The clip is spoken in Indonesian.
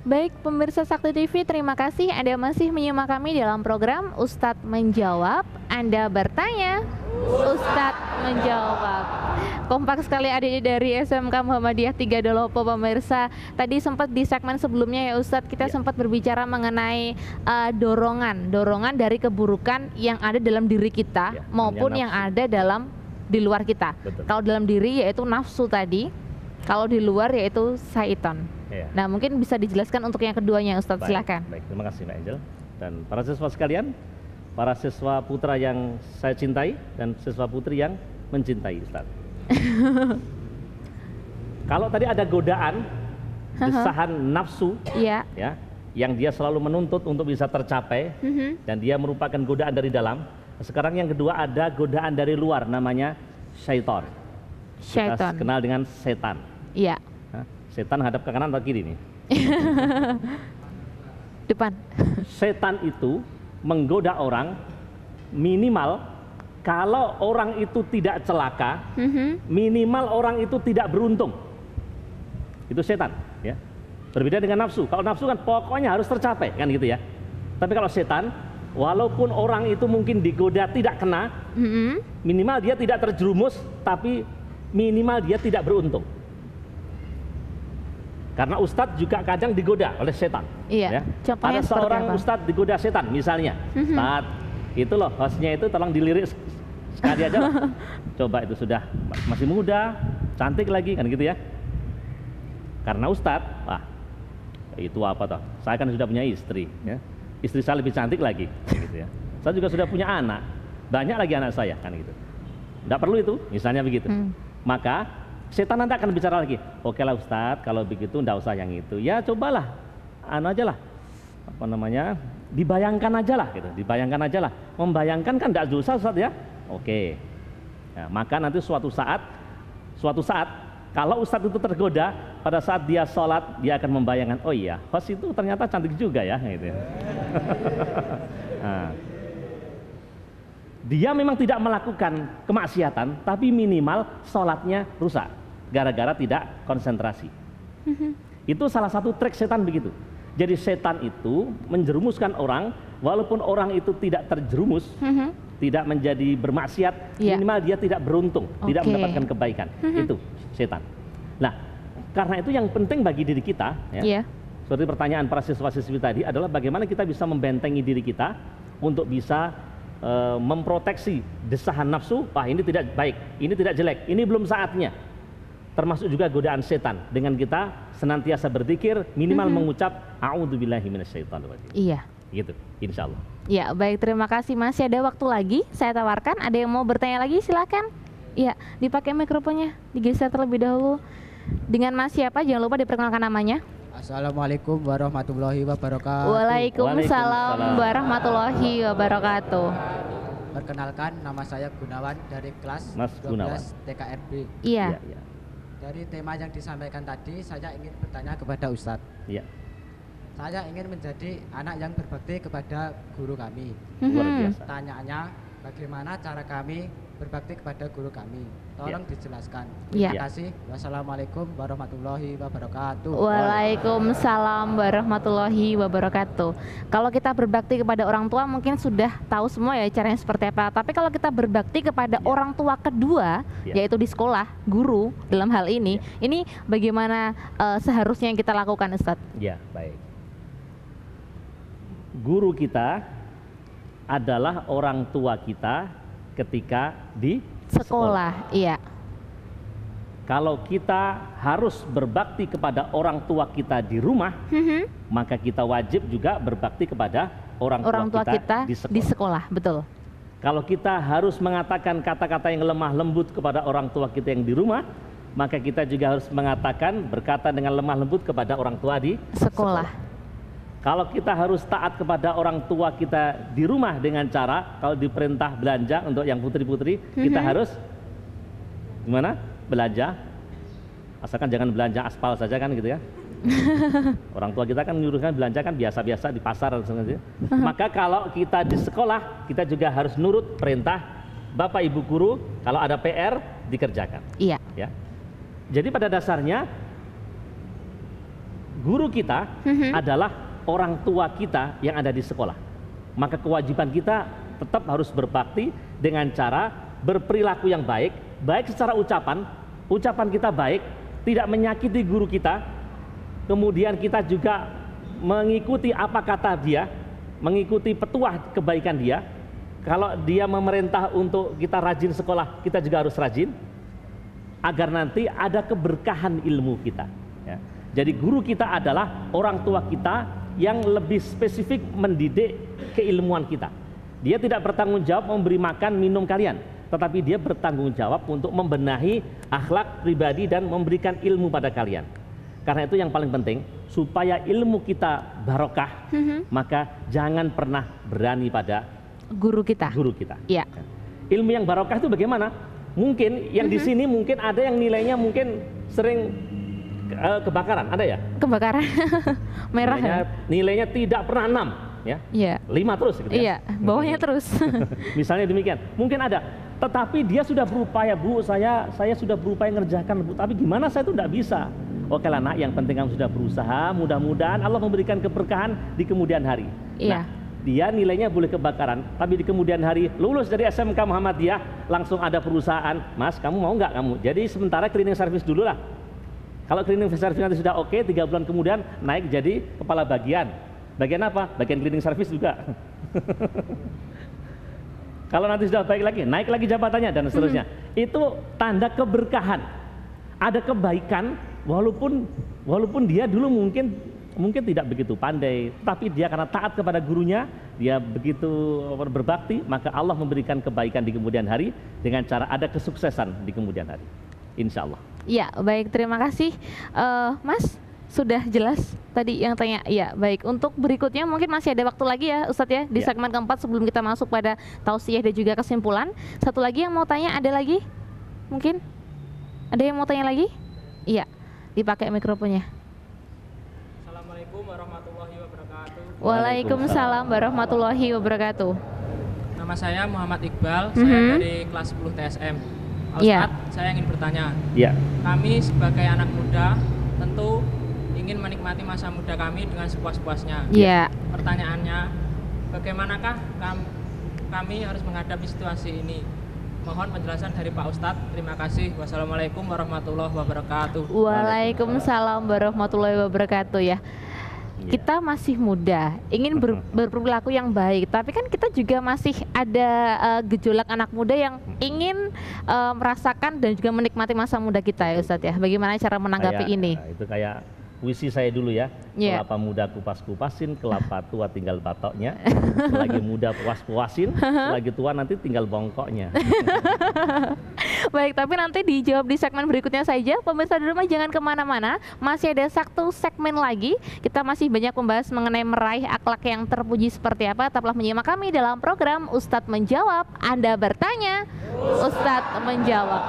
Baik, pemirsa Sakti TV, terima kasih Anda masih menyimak kami dalam program Ustadz Menjawab. Anda bertanya, Ustadz menjawab. Kompak sekali adik dari SMK Muhammadiyah 3 Dolopo pemirsa. Tadi sempat di segmen sebelumnya ya Ustadz, kita sempat berbicara mengenai dorongan dari keburukan yang ada dalam diri kita maupun yang ada di luar kita. Betul. Kalau dalam diri yaitu nafsu tadi, kalau di luar yaitu syaitan. Nah, mungkin bisa dijelaskan untuk yang keduanya Ustadz, silakan. Baik, terima kasih Mbak Angel. Dan para siswa sekalian, para siswa putra yang saya cintai dan siswa putri yang mencintai Ustadz. Kalau tadi ada godaan, desahan nafsu, ya, yang dia selalu menuntut untuk bisa tercapai, dan dia merupakan godaan dari dalam. Sekarang yang kedua ada godaan dari luar, namanya syaitan. Kita kenal dengan setan. Iya. Setan hadap ke kanan atau kiri nih? Depan. Setan itu menggoda orang minimal kalau orang itu tidak celaka, minimal orang itu tidak beruntung. Itu setan, ya. Berbeda dengan nafsu. Kalau nafsu kan pokoknya harus tercapai, kan gitu ya. Tapi kalau setan, walaupun orang itu mungkin digoda tidak kena, minimal dia tidak terjerumus, tapi minimal dia tidak beruntung. Karena ustadz juga kadang digoda oleh setan. Iya. Ya. Ada seorang ustadz digoda setan, misalnya, Ustadz, itu loh hostnya itu tolong dilirik sekali aja lah. Coba itu sudah masih muda, cantik lagi, kan gitu ya. Karena ustadz, itu apa toh? Saya kan sudah punya istri, ya. Istri saya lebih cantik lagi, gitu ya. Saya juga sudah punya anak, banyak lagi anak saya, kan gitu. Nggak perlu itu, misalnya begitu. Maka setan nanti akan bicara lagi, oke lah Ustadz, kalau begitu nggak usah yang itu. Ya cobalah, aja lah, apa namanya, dibayangkan aja lah, gitu. Dibayangkan aja lah. Membayangkan kan nggak susah Ustadz ya. Oke. Nah, maka nanti suatu saat, kalau Ustadz itu tergoda, pada saat dia sholat, dia akan membayangkan, oh iya, host itu ternyata cantik juga ya, gitu. Nah, dia memang tidak melakukan kemaksiatan, tapi minimal sholatnya rusak gara-gara tidak konsentrasi. Itu salah satu trik setan begitu. Jadi setan itu menjerumuskan orang, walaupun orang itu tidak terjerumus, tidak menjadi bermaksiat, minimal dia tidak beruntung, tidak mendapatkan kebaikan. Itu setan. Nah, karena itu yang penting bagi diri kita, ya, seperti pertanyaan para siswa-siswi tadi adalah bagaimana kita bisa membentengi diri kita untuk bisa memproteksi desahan nafsu. Ini tidak baik, ini tidak jelek, ini belum saatnya. Termasuk juga godaan setan dengan kita senantiasa berzikir, minimal mengucap a'udzubillahi minasyaitonirrajim. Iya. Gitu, insya Allah. Ya, baik, terima kasih. Masih ada waktu lagi, saya tawarkan. Ada yang mau bertanya lagi, silakan. Iya, dipakai mikrofonnya, digeser terlebih dahulu. Dengan Mas siapa? Jangan lupa diperkenalkan namanya. Assalamualaikum warahmatullahi wabarakatuh. Waalaikumsalam warahmatullahi wabarakatuh. Perkenalkan, nama saya Gunawan dari kelas Mas 12 Gunawan. TKRB. Iya. Dari tema yang disampaikan tadi, saya ingin bertanya kepada Ustadz. Iya. Saya ingin menjadi anak yang berbakti kepada guru kami. Luar biasa. Pertanyaannya, bagaimana cara kami berbakti kepada guru kami? Tolong dijelaskan. Iya. Terima kasih. Wassalamualaikum warahmatullahi wabarakatuh. Waalaikumsalam warahmatullahi wabarakatuh. Kalau kita berbakti kepada orang tua mungkin sudah tahu semua ya caranya seperti apa. Tapi kalau kita berbakti kepada orang tua kedua, yaitu di sekolah, guru dalam hal ini bagaimana seharusnya yang kita lakukan, Ustadz? Ya, baik. Guru kita adalah orang tua kita ketika di sekolah. Iya. Kalau kita harus berbakti kepada orang tua kita di rumah, maka kita wajib juga berbakti kepada orang tua kita di sekolah. Betul. Kalau kita harus mengatakan kata-kata yang lemah lembut kepada orang tua kita yang di rumah, maka kita juga harus mengatakan berkata dengan lemah lembut kepada orang tua di sekolah. Kalau kita harus taat kepada orang tua kita di rumah dengan cara, kalau diperintah belanja untuk yang putri-putri, kita harus gimana? Belanja. Asalkan jangan belanja aspal saja kan gitu ya. Orang tua kita kan nyuruhkan belanja kan biasa-biasa di pasar. Maka kalau kita di sekolah, kita juga harus nurut perintah Bapak Ibu guru, kalau ada PR dikerjakan. Iya. Ya. Jadi pada dasarnya guru kita adalah orang tua kita yang ada di sekolah. Maka kewajiban kita tetap harus berbakti dengan cara berperilaku yang baik, baik secara ucapan kita baik, tidak menyakiti guru kita, kemudian kita juga mengikuti apa kata dia, mengikuti petuah kebaikan dia. Kalau dia memerintah untuk kita rajin sekolah, kita juga harus rajin, agar nanti ada keberkahan ilmu kita. Ya. Jadi guru kita adalah orang tua kita yang lebih spesifik mendidik keilmuan kita. Dia tidak bertanggung jawab memberi makan minum kalian, tetapi dia bertanggung jawab untuk membenahi akhlak pribadi dan memberikan ilmu pada kalian. Karena itu yang paling penting, supaya ilmu kita barokah, maka jangan pernah berani pada guru kita. Iya. Ilmu yang barokah itu bagaimana? Mungkin yang di sini mungkin ada yang nilainya mungkin sering kebakaran, ada ya? Kebakaran merah. Nilainya tidak pernah 6, ya? Iya. 5 terus gitu ya? Iya, bawahnya terus. Misalnya demikian, mungkin ada. Tetapi dia sudah berupaya, Bu, saya sudah berupaya ngerjakan, Bu, tapi gimana saya itu tidak bisa. Oke lah nak, yang penting kamu sudah berusaha, mudah-mudahan Allah memberikan keberkahan di kemudian hari. Iya. Nah, dia nilainya boleh kebakaran, tapi di kemudian hari lulus dari SMK Muhammadiyah, langsung ada perusahaan, Mas, kamu mau nggak kamu? Jadi sementara cleaning service dulu lah. Kalau cleaning service nanti sudah oke, 3 bulan kemudian naik jadi kepala bagian. Bagian apa? Bagian cleaning service juga. Kalau nanti sudah baik lagi, naik lagi jabatannya dan seterusnya. Itu tanda keberkahan. Ada kebaikan, walaupun dia dulu mungkin tidak begitu pandai, tapi dia karena taat kepada gurunya, dia begitu berbakti, maka Allah memberikan kebaikan di kemudian hari dengan cara ada kesuksesan di kemudian hari. Insya Allah. Ya, baik, terima kasih, Mas. Sudah jelas tadi yang tanya. Ya, baik. Untuk berikutnya mungkin masih ada waktu lagi ya, Ustadz ya, di segmen keempat sebelum kita masuk pada tausiah dan juga kesimpulan. Satu lagi yang mau tanya, ada lagi? Mungkin ada yang mau tanya lagi? Iya, dipakai mikrofonnya. Assalamualaikum warahmatullahi wabarakatuh. Waalaikumsalam warahmatullahi wabarakatuh. Nama saya Muhammad Iqbal, saya dari kelas 10 TSM. Ustadz, saya ingin bertanya. Kami sebagai anak muda tentu ingin menikmati masa muda kami dengan sepuas-puasnya. Pertanyaannya, bagaimanakah kami harus menghadapi situasi ini? Mohon penjelasan dari Pak Ustadz. Terima kasih. Wassalamualaikum warahmatullahi wabarakatuh. Waalaikumsalam warahmatullahi wabarakatuh ya. Kita masih muda, ingin berperilaku yang baik, tapi kan kita juga masih ada gejolak anak muda yang ingin merasakan dan juga menikmati masa muda kita ya Ustadz ya. Bagaimana cara menanggapi ini? Itu kayak puisi saya dulu ya. Kelapa muda kupas-kupasin, kelapa tua tinggal batoknya. Selagi muda puas-puasin, selagi tua nanti tinggal bongkoknya. Baik, tapi nanti dijawab di segmen berikutnya saja. Pemirsa di rumah jangan kemana-mana, masih ada satu segmen lagi. Kita masih banyak membahas mengenai meraih akhlak yang terpuji seperti apa. Tetaplah menyimak kami dalam program Ustadz Menjawab. Anda bertanya, Ustadz Menjawab.